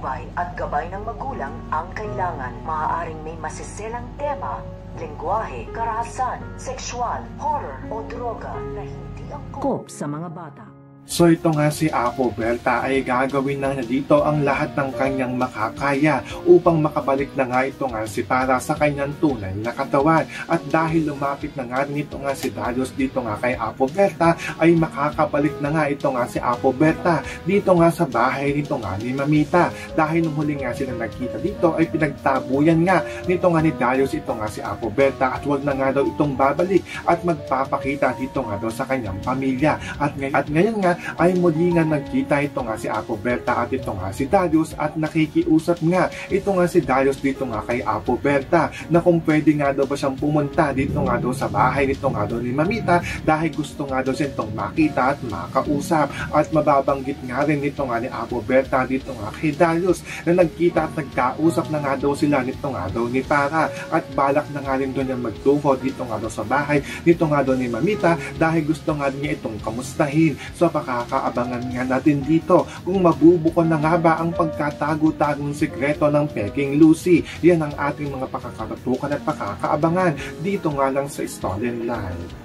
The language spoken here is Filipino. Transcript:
patnubay at gabay ng magulang ang kailangan. Maaaring may masiselang tema, lengguwahe, karahasan, sexual, horror o droga na hindi angkop sa mga bata. So ito nga si Apo Berta ay gagawin na dito ang lahat ng kanyang makakaya upang makabalik na nga ito nga si Tara sa kanyang tunay na katawan. At dahil lumapit na nga rin ito nga si Darius dito nga kay Apo Berta, ay makakabalik na nga ito nga si Apo Berta dito nga sa bahay nito nga ni Mamita. Dahil nung huli nga sila nagkita dito ay pinagtabuyan nga nito nga ni Darius ito nga si Apo Berta at wag na nga daw itong babalik at magpapakita dito nga daw sa kanyang pamilya. At ngayon nga ay muli nga nagkita ito nga si Apo Berta at ito nga si Darius at nakikiusap nga ito nga si Darius dito nga kay Apo Berta na kung pwede nga daw ba siyang pumunta dito nga daw sa bahay nito nga daw ni Mamita dahil gusto nga daw siyang makita at makausap. At mababanggit nga rin nito nga ni Apo Berta dito nga kay Darius na nagkita at nagkausap na nga daw sila nito nga daw ni Tara at balak na nga rin doon niya magtungo dito nga daw sa bahay nito nga daw ni Mamita dahil gusto nga niya itong kamustahin. So makakaabangan nga natin dito kung mabubuko na nga ba ang pagkatago-tagong sikreto ng Peking Lucy. Yan ang ating mga pakakatutukan at pakakaabangan dito nga lang sa Stolen Live.